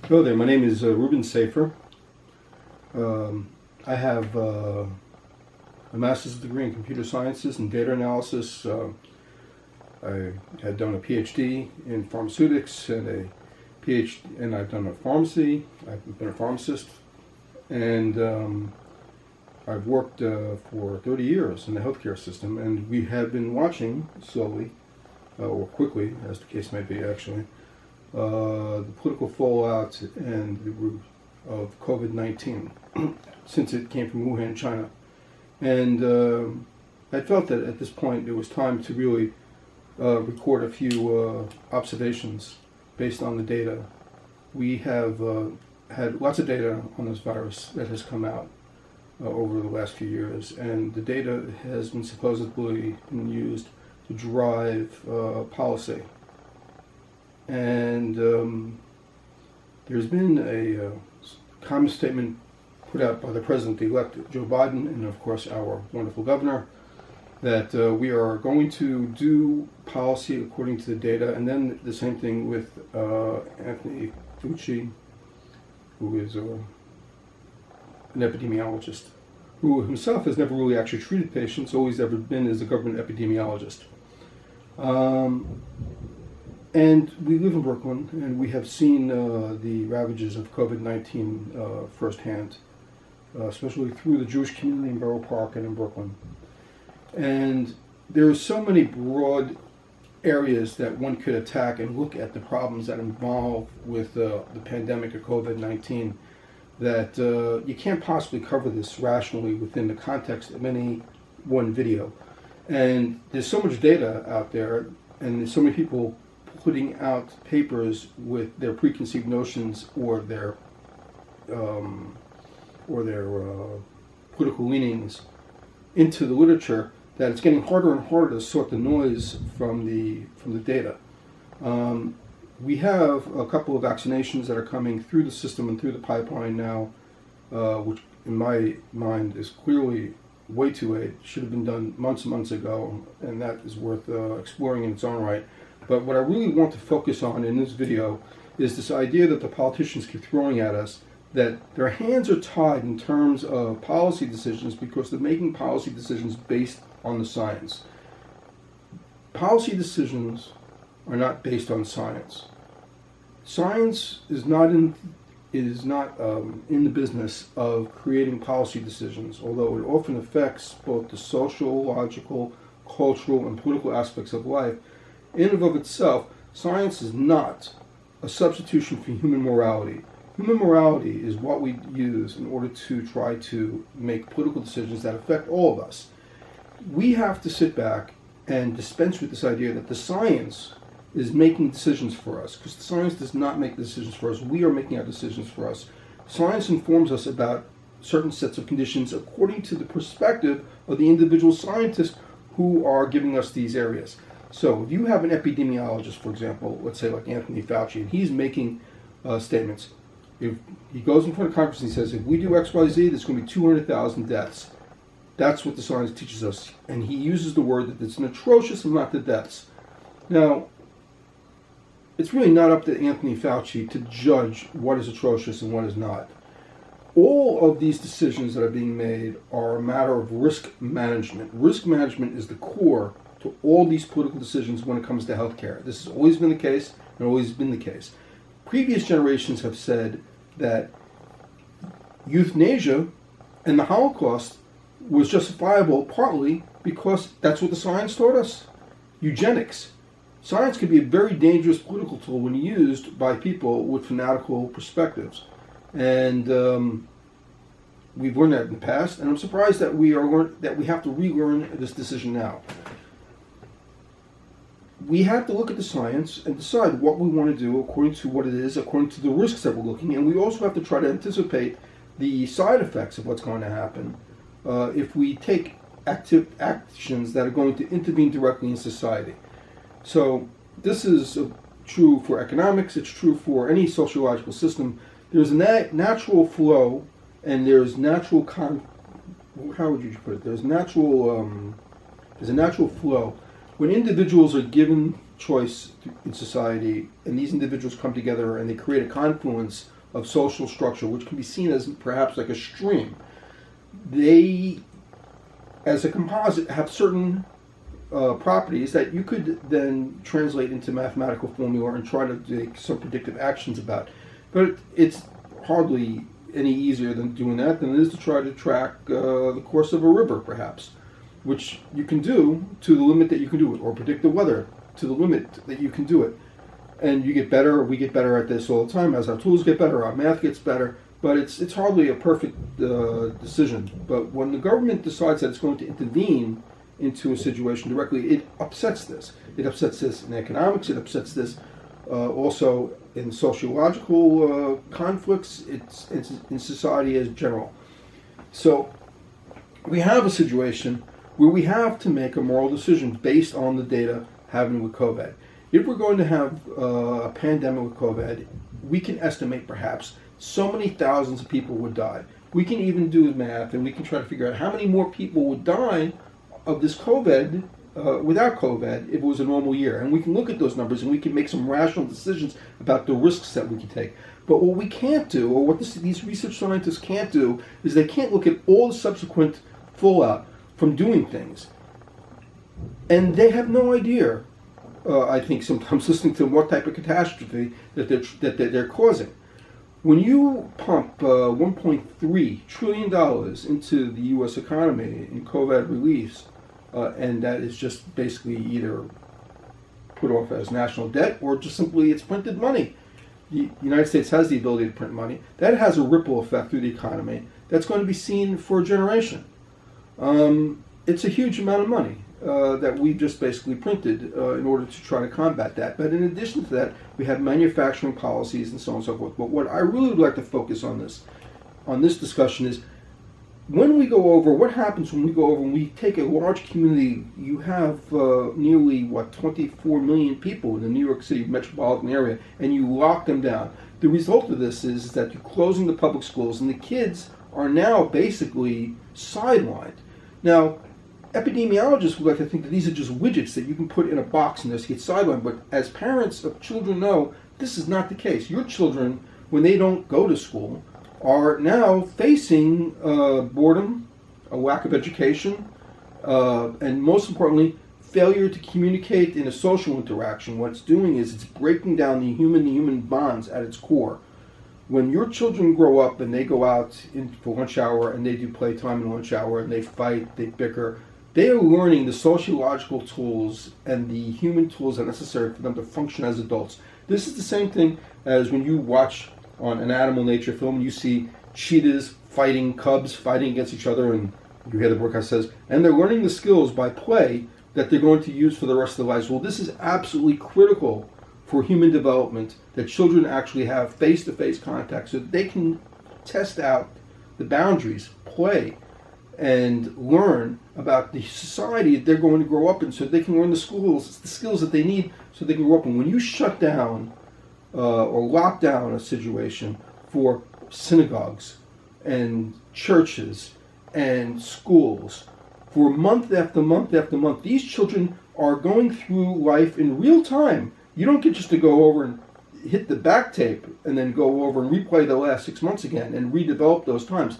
Hello there, my name is Ruben Safer. I have a master's degree in computer sciences and data analysis. I had done a PhD in pharmaceutics and and I've done a pharmacy. I've been a pharmacist, and I've worked for 30 years in the healthcare system, and we have been watching slowly, or quickly, as the case may be actually, the political fallout of COVID-19 since it came from Wuhan, China. And I felt that at this point it was time to really record a few observations based on the data. We have had lots of data on this virus that has come out over the last few years, and the data has been supposedly been used to drive policy. And there's been a common statement put out by the President-elect Joe Biden and, of course, our wonderful governor, that we are going to do policy according to the data. And then the same thing with Anthony Fauci, who is an epidemiologist, who himself has never really actually treated patients, all he's ever been is a government epidemiologist. And we live in Brooklyn, and we have seen the ravages of COVID-19 firsthand, especially through the Jewish community in Borough Park and in Brooklyn. And there are so many broad areas that one could attack and look at the problems that involve with the pandemic of COVID-19 that you can't possibly cover this rationally within the context of any one video. And there's so much data out there, and there's so many people putting out papers with their preconceived notions or their political leanings into the literature, that it's getting harder and harder to sort the noise from the data. We have a couple of vaccinations that are coming through the system and through the pipeline now, which in my mind is clearly way too late. Should have been done months and months ago, and that is worth exploring in its own right. But what I really want to focus on in this video is this idea that the politicians keep throwing at us, that their hands are tied in terms of policy decisions because they're making policy decisions based on the science. Policy decisions are not based on science. Science is not in the business of creating policy decisions, although it often affects both the social, logical, cultural, and political aspects of life. In and of itself, science is not a substitution for human morality. Human morality is what we use in order to try to make political decisions that affect all of us. We have to sit back and dispense with this idea that the science is making decisions for us, because the science does not make decisions for us. We are making our decisions for us. Science informs us about certain sets of conditions according to the perspective of the individual scientists who are giving us these areas. So if you have an epidemiologist, for example, let's say like Anthony Fauci, and he's making statements. If he goes in front of Congress and he says, if we do X, Y, Z, there's going to be 200,000 deaths. That's what the science teaches us. And he uses the word that it's an atrocious amount of deaths. Now, it's really not up to Anthony Fauci to judge what is atrocious and what is not. All of these decisions that are being made are a matter of risk management. Risk management is the core to all these political decisions when it comes to healthcare. This has always been the case and always been the case. Previous generations have said that euthanasia and the Holocaust was justifiable partly because that's what the science taught us. Eugenics. Science can be a very dangerous political tool when used by people with fanatical perspectives. And we've learned that in the past, and I'm surprised that we have to relearn this decision now. We have to look at the science and decide what we want to do according to what it is, according to the risks that we're looking at. And we also have to try to anticipate the side effects of what's going to happen if we take active actions that are going to intervene directly in society. So this is true for economics, it's true for any sociological system. There's a natural flow, and there's natural how would you put it? There's a natural flow. When individuals are given choice in society, and these individuals come together and they create a confluence of social structure, which can be seen as perhaps like a stream. They, as a composite, have certain properties that you could then translate into mathematical formula and try to take some predictive actions about. But it's hardly any easier than doing that than it is to try to track the course of a river, perhaps, which you can do to the limit that you can do it, or predict the weather to the limit that you can do it. And you get better, we get better at this all the time. As our tools get better, our math gets better, but it's hardly a perfect decision. But when the government decides that it's going to intervene into a situation directly, it upsets this. It upsets this in economics, it upsets this also in sociological conflicts, it's in society as general. So we have a situation where we have to make a moral decision based on the data having with COVID. If we're going to have a pandemic with COVID, we can estimate perhaps so many thousands of people would die. We can even do the math and we can try to figure out how many more people would die of this COVID without COVID if it was a normal year. And we can look at those numbers and we can make some rational decisions about the risks that we can take. But what we can't do, or what these research scientists can't do, is they can't look at all the subsequent fallout from doing things. And they have no idea, I think, sometimes listening to what type of catastrophe that they're causing. When you pump $1.3 trillion into the U.S. economy in COVID relief, and that is just basically either put off as national debt or just simply it's printed money. The United States has the ability to print money. That has a ripple effect through the economy that's going to be seen for a generation. It's a huge amount of money that we just basically printed in order to try to combat that. But in addition to that, we have manufacturing policies and so on and so forth. But what I really would like to focus on this discussion is when we go over, what happens when we go over and we take a large community. You have nearly, 24 million people in the New York City metropolitan area, and you lock them down. The result of this is that you're closing the public schools, and the kids are now basically sidelined. Now, epidemiologists would like to think that these are just widgets that you can put in a box and just get sidelined, but as parents of children know, this is not the case. Your children, when they don't go to school, are now facing boredom, a lack of education, and most importantly, failure to communicate in a social interaction. What it's doing is it's breaking down the human bonds at its core. When your children grow up and they go out for lunch hour and they do playtime in lunch hour and they fight, they bicker, they are learning the sociological tools and the human tools that are necessary for them to function as adults. This is the same thing as when you watch on an animal nature film, you see cheetahs fighting, cubs fighting against each other, and you hear the broadcast says, and they're learning the skills by play that they're going to use for the rest of their lives. Well, this is absolutely critical for human development, that children actually have face-to-face contact so that they can test out the boundaries, play, and learn about the society that they're going to grow up in so they can learn the skills that they need so they can grow up in. When you shut down or lock down a situation for synagogues and churches and schools for month after month after month, these children are going through life in real time. You don't get just to go over and hit the back tape and then go over and replay the last 6 months again and redevelop those times.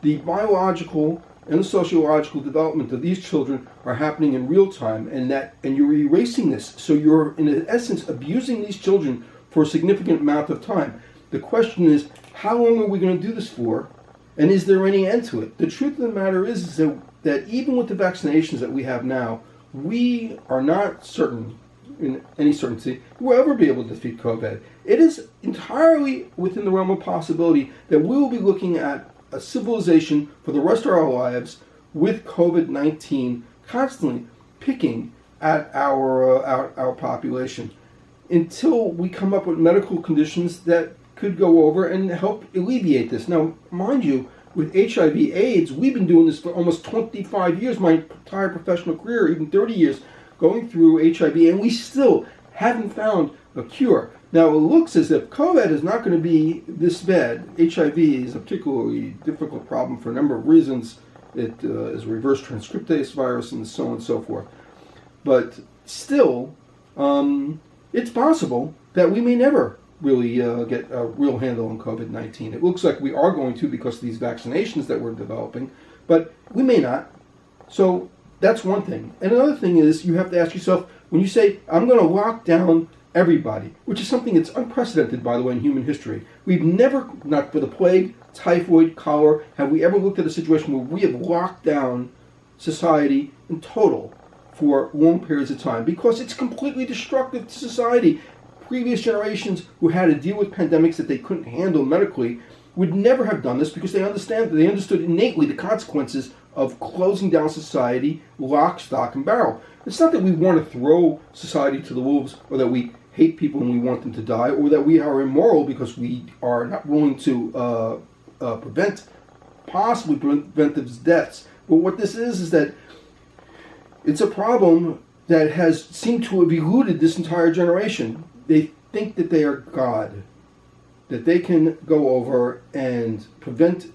The biological and the sociological development of these children are happening in real time, and you're erasing this. So you're in essence abusing these children for a significant amount of time. The question is, how long are we going to do this for? And is there any end to it? The truth of the matter is that even with the vaccinations that we have now, we are not certain, in any certainty, we'll ever be able to defeat COVID. It is entirely within the realm of possibility that we will be looking at a civilization for the rest of our lives with COVID-19 constantly picking at our population until we come up with medical conditions that could go over and help alleviate this. Now, mind you, with HIV/AIDS, we've been doing this for almost 25 years, my entire professional career, even 30 years, going through HIV, and we still haven't found a cure. Now, it looks as if COVID is not going to be this bad. HIV is a particularly difficult problem for a number of reasons. It is a reverse transcriptase virus and so on and so forth. But still, it's possible that we may never really get a real handle on COVID-19. It looks like we are going to because of these vaccinations that we're developing, but we may not. So that's one thing. And another thing is you have to ask yourself, when you say, I'm going to lock down everybody, which is something that's unprecedented, by the way, in human history. We've never, not for the plague, typhoid, cholera, have we ever looked at a situation where we have locked down society in total for long periods of time, because it's completely destructive to society. Previous generations who had to deal with pandemics that they couldn't handle medically would never have done this because they understood innately the consequences of closing down society, lock, stock, and barrel. It's not that we want to throw society to the wolves, or that we hate people and we want them to die, or that we are immoral because we are not willing to possibly prevent these deaths. But what this is that it's a problem that has seemed to have eluded this entire generation. They think that they are God, that they can go over and prevent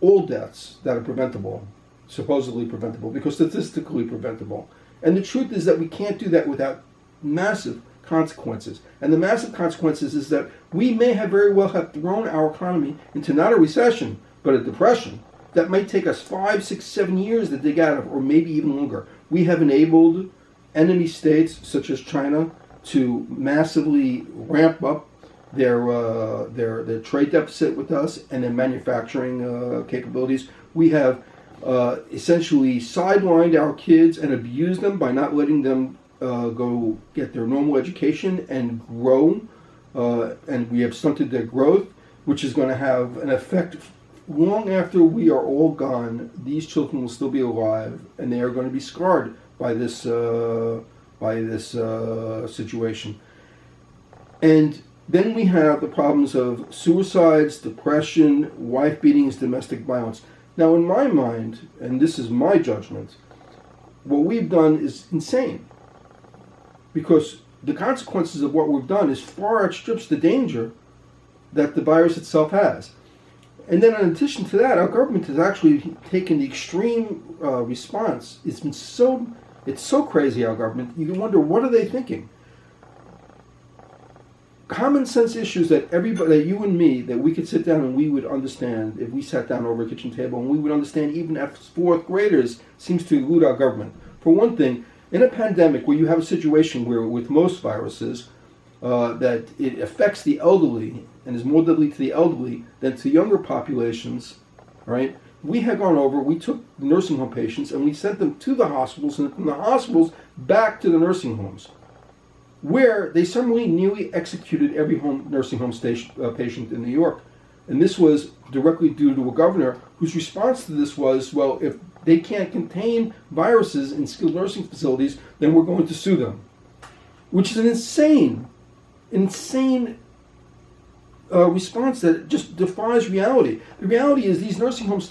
all deaths that are preventable, supposedly preventable, because statistically preventable. And the truth is that we can't do that without massive consequences. And the massive consequences is that we may have very well have thrown our economy into not a recession, but a depression that might take us 5, 6, 7 years to dig out of, or maybe even longer. We have enabled enemy states such as China to massively ramp up their trade deficit with us and their manufacturing capabilities. We have essentially sidelined our kids and abused them by not letting them go get their normal education and grow, and we have stunted their growth, which is going to have an effect long after we are all gone. These children will still be alive, and they are going to be scarred by this situation. And then we have the problems of suicides, depression, wife beatings, domestic violence. Now, in my mind, and this is my judgment, what we've done is insane, because the consequences of what we've done is far outstrips the danger that the virus itself has. And then in addition to that, our government has actually taken the extreme response. It's so crazy, our government. You can wonder, what are they thinking? Common sense issues that everybody, that you and me, that we could sit down and we would understand if we sat down over a kitchen table, and we would understand even as fourth graders, seems to elude our government. For one thing, in a pandemic where you have a situation where with most viruses, that it affects the elderly and is more deadly to the elderly than to younger populations, right? We had gone over, we took nursing home patients and we sent them to the hospitals, and from the hospitals back to the nursing homes, where they summarily nearly executed every nursing home patient in New York. And this was directly due to a governor whose response to this was, well, if they can't contain viruses in skilled nursing facilities, then we're going to sue them. Which is an insane response that just defies reality. The reality is these nursing homes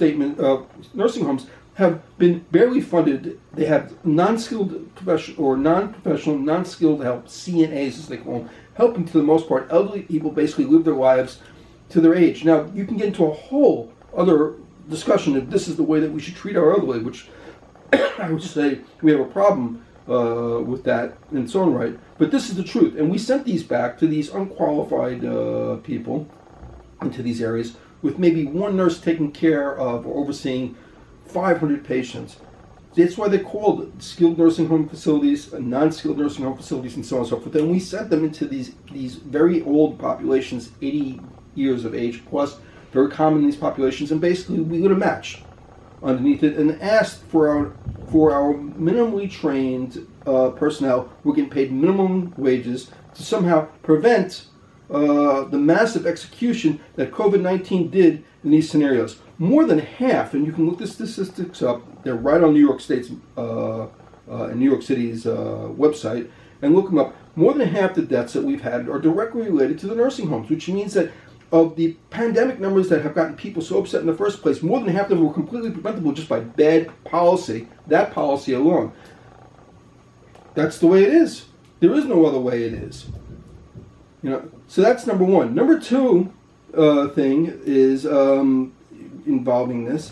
have been barely funded. They have non-skilled non-professional, non-skilled help, CNAs as they call them, helping to the most part elderly people basically live their lives to their age. Now, you can get into a whole other discussion if this is the way that we should treat our elderly, which I would say we have a problem with that in its own right. But this is the truth. And we sent these back to these unqualified people into these areas with maybe one nurse taking care of or overseeing 500 patients. That's why they're called skilled nursing home facilities, non-skilled nursing home facilities, and so on and so forth. And we sent them into these very old populations, 80 years of age plus, very common in these populations, and basically we lit a match underneath it and asked for our minimally trained personnel who are getting paid minimum wages to somehow prevent the massive execution that COVID-19 did in these scenarios. More than half, and you can look the statistics up, they're right on New York State's and New York City's website, and look them up. More than half the deaths that we've had are directly related to the nursing homes, which means that of the pandemic numbers that have gotten people so upset in the first place, more than half of them were completely preventable just by bad policy, that policy alone. That's the way it is. There is no other way it is. So that's number one. Number two thing is involving this.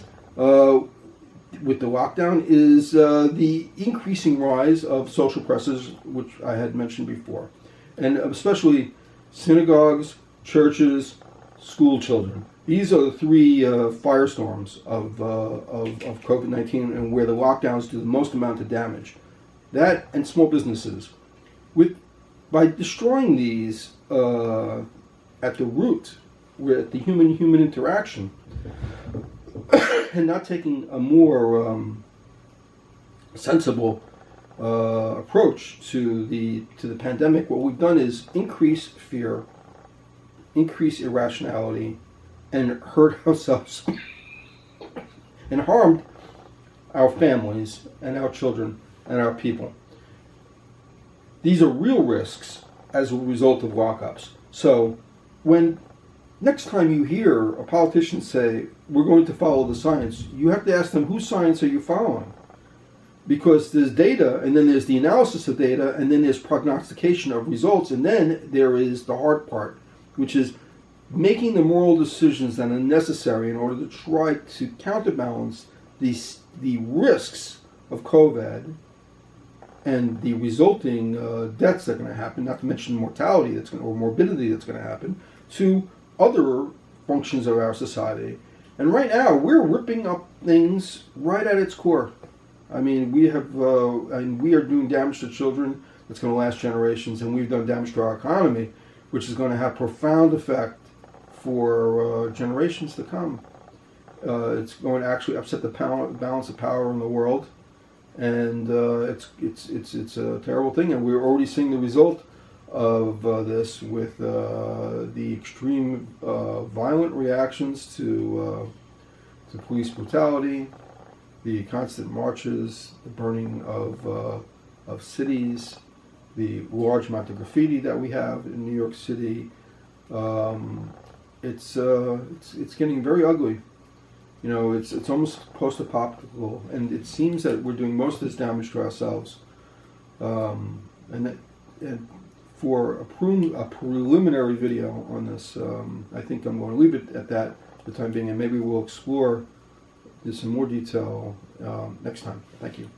with the lockdown is the increasing rise of social pressures, which I had mentioned before, and especially synagogues, churches, school children. These are the three firestorms of COVID-19, and where the lockdowns do the most amount of damage. That and small businesses. By destroying these at the root, with the human interaction, and not taking a more sensible approach to the pandemic, what we've done is increase fear, increase irrationality, and hurt ourselves and harmed our families and our children and our people. These are real risks as a result of lockups. So when next time you hear a politician say, we're going to follow the science, you have to ask them, whose science are you following? Because there's data, and then there's the analysis of data, and then there's prognostication of results, and then there is the hard part, which is making the moral decisions that are necessary in order to try to counterbalance the risks of COVID and the resulting deaths that are going to happen, not to mention mortality or morbidity that's going to happen, to other functions of our society. And right now, we're ripping up things right at its core. I mean, we are doing damage to children that's going to last generations, and we've done damage to our economy, which is going to have profound effect for generations to come. It's going to actually upset the balance of power in the world, and it's a terrible thing. And we're already seeing the result of this with the extreme violent reactions to police brutality, the constant marches, the burning of cities, the large amount of graffiti that we have in New York City. It's getting very ugly. You know, it's almost post-apocalyptic, and it seems that we're doing most of this damage to ourselves. And for a preliminary video on this, I think I'm going to leave it at that for the time being, and maybe we'll explore this in more detail next time. Thank you.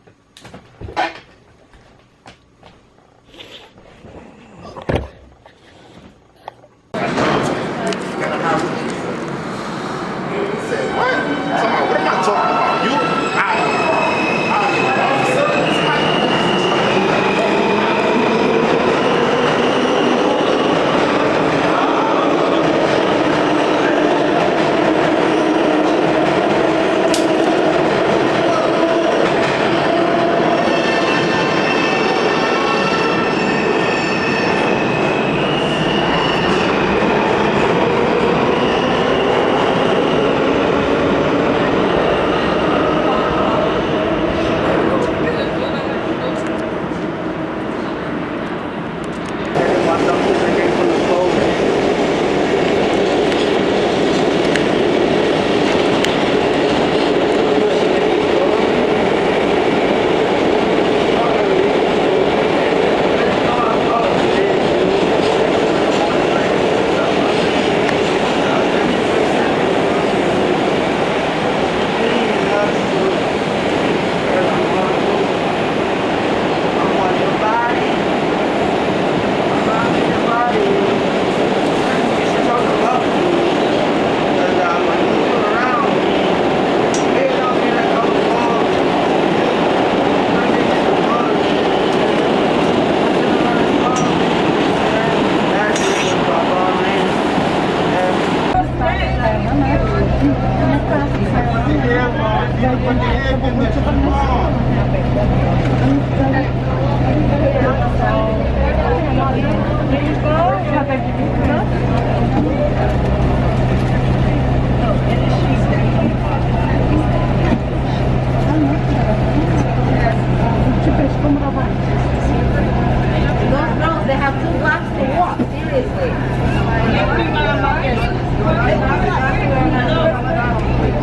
They have 2 blocks to walk, seriously.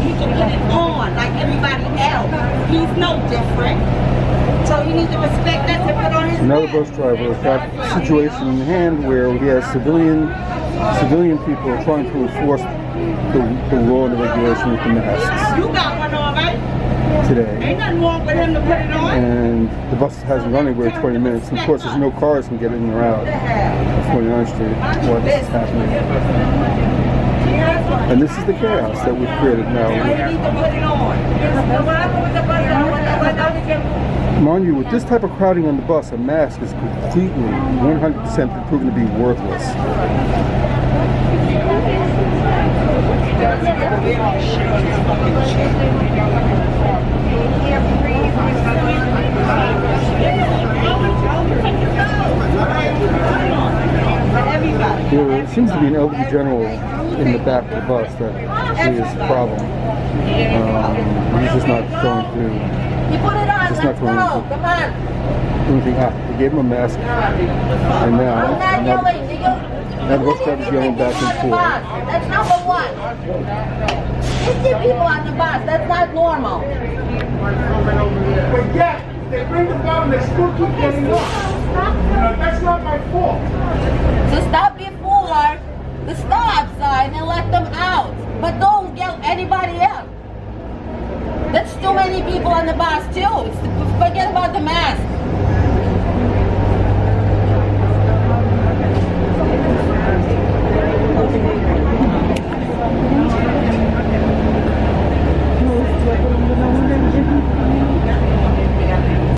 He can put it on like everybody else. He's no different. So you need to respect that to put on his Another mask. bus driver has got a situation in hand where he has civilian people trying to enforce the law and the regulation with the masks. You got one on, right? today. Ain't nothing wrong with him to put it on. And the bus hasn't run anywhere in 20 minutes. And of course, there's no cars can get in or out of 29th Street while this is happening. And this is the chaos that we've created now. Mind you, with this type of crowding on the bus, a mask is completely, 100% proven to be worthless. There seems to be an elderly general in the back of the bus that actually is a problem. He's just not going through. You put it on, He's just not let's going go, to come on. do anything. They gave him a mask, and I'm not now yelling, you go. the bus driver's yelling back and forth. That's number one. 50 people on the bus, that's not normal. But yet, they bring them down and they still keep getting up. That's not my fault. So stop before the stop sign and let them out. But don't get anybody else. That's too many people on the bus too. Forget about the mask.